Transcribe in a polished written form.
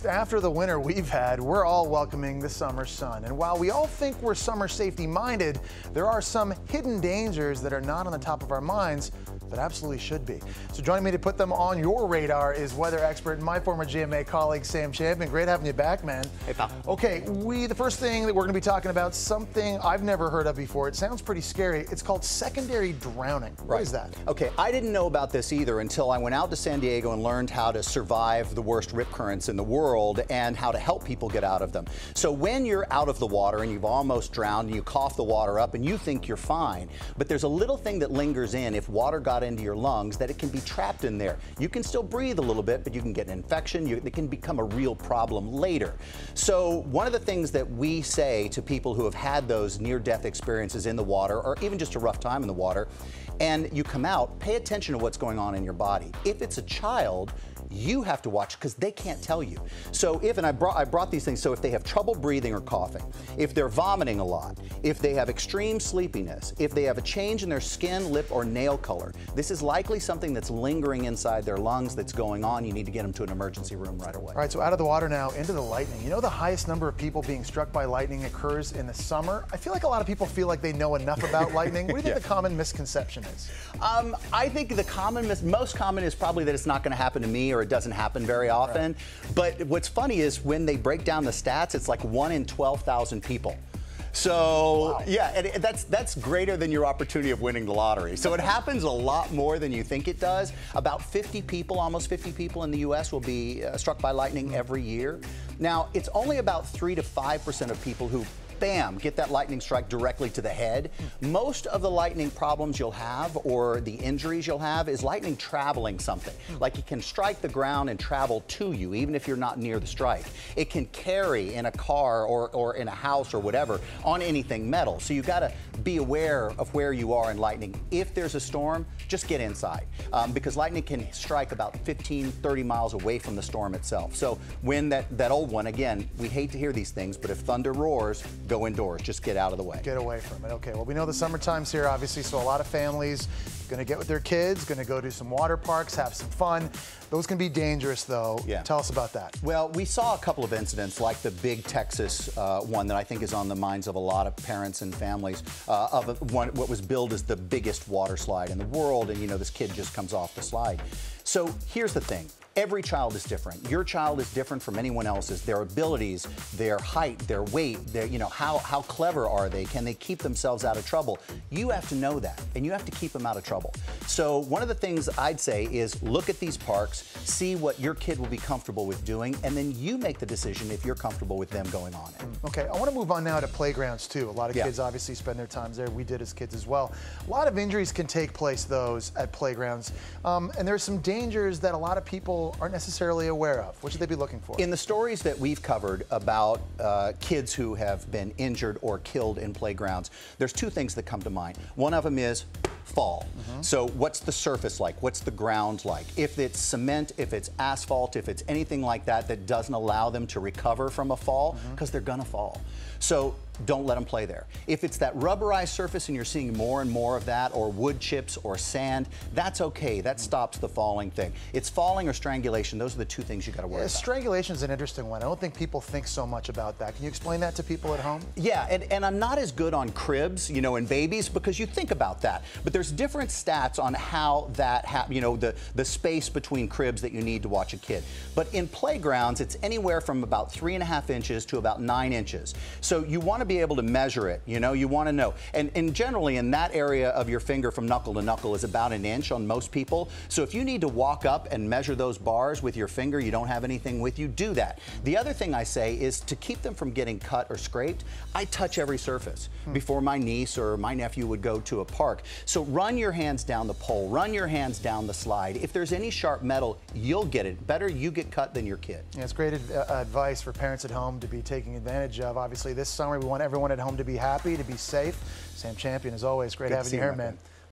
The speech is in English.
After the winter we've had, we're all welcoming the summer sun. And while we all think we're summer safety minded, there are some hidden dangers that are not on the top of our minds that absolutely should be. So joining me to put them on your radar is weather expert and my former GMA colleague, Sam Champion. Great having you back, man. Hey, pal. Okay, the first thing that we're going to be talking about, something I've never heard of before. It sounds pretty scary. It's called secondary drowning. What is that? Okay, I didn't know about this either until I went out to San Diego and learned how to survive the worst rip currents in the world and how to help people get out of them. So when you're out of the water and you've almost drowned and you cough the water up and you think you're fine, but there's a little thing that lingers in if water got into your lungs that it can be trapped in there. You can still breathe a little bit, but you can get an infection. It can become a real problem later. So one of the things that we say to people who have had those near-death experiences in the water or even just a rough time in the water, and you come out, pay attention to what's going on in your body. If it's a child, you have to watch because they can't tell you. So if, and I brought these things, so if they have trouble breathing or coughing, if they're vomiting a lot, if they have extreme sleepiness, if they have a change in their skin, lip, or nail color, this is likely something that's lingering inside their lungs that's going on. You need to get them to an emergency room right away. All right, so out of the water now, into the lightning. You know the highest number of people being struck by lightning occurs in the summer? I feel like a lot of people feel like they know enough about lightning. What do you think the common misconception is? I think the most common is probably that it's not going to happen to me or it doesn't happen very often. Right. But what's funny is when they break down the stats, it's like 1 in 12,000 people. So wow. Yeah, and that's greater than your opportunity of winning the lottery. So it happens a lot more than you think it does. About 50 people, almost 50 people in the U.S. will be struck by lightning every year. Now, it's only about 3 to 5% of people who bam, get that lightning strike directly to the head. Most of the lightning problems you'll have or the injuries you'll have is lightning traveling something. Like it can strike the ground and travel to you, even if you're not near the strike. It can carry in a car or in a house or whatever on anything metal. So you gotta be aware of where you are in lightning. If there's a storm, just get inside because lightning can strike about 15, 30 miles away from the storm itself. So when that old one, again, we hate to hear these things, but if thunder roars, go indoors, just get out of the way. Get away from it. Okay, well, we know the summertime's here, obviously, so a lot of families gonna get with their kids, gonna go to some water parks, have some fun. Those can be dangerous, though. Yeah. Tell us about that. Well, we saw a couple of incidents, like the big Texas one that I think is on the minds of a lot of parents and families, what was billed as the biggest water slide in the world, and you know, this kid just comes off the slide. So here's the thing. Every child is different. Your child is different from anyone else's. Their abilities, their height, their weight, how clever are they? Can they keep themselves out of trouble? You have to know that, and you have to keep them out of trouble. So one of the things I'd say is look at these parks, see what your kid will be comfortable with doing, and then you make the decision if you're comfortable with them going on it. Okay, I want to move on now to playgrounds too. A lot of kids obviously spend their times there. We did as kids as well. A lot of injuries can take place, at playgrounds, and there's some dangers that a lot of people aren't necessarily aware of. What should they be looking for? In the stories that we've covered about kids who have been injured or killed in playgrounds, there's two things that come to mind. One of them is fall. So what's the surface like? What's the ground like? If it's cement, if it's asphalt, if it's anything like that that doesn't allow them to recover from a fall, because they're gonna fall. So don't let them play there. If it's that rubberized surface and you're seeing more and more of that, or wood chips or sand, that's okay. That stops the falling thing. It's falling or strangulation. Those are the two things you got to worry about. Strangulation is an interesting one. I don't think people think so much about that. Can you explain that to people at home? Yeah, and I'm not as good on cribs, you know, and babies, because you think about that. But there's different stats on how that happens, you know, the space between cribs that you need to watch a kid. But in playgrounds, it's anywhere from about 3.5 inches to about 9 inches. So you want to be able to measure it, you know, you want to know. And generally in that area of your finger from knuckle to knuckle is about 1 inch on most people. So if you need to walk up and measure those bars with your finger, you don't have anything with you, do that. The other thing I say is to keep them from getting cut or scraped, I touch every surface before my niece or my nephew would go to a park. So run your hands down the pole, run your hands down the slide. If there's any sharp metal, you'll get it. Better you get cut than your kid. Yeah, it's great advice for parents at home to be taking advantage of. Obviously this summer we want everyone at home to be happy, to be safe. Sam Champion, as always, great having you here, man.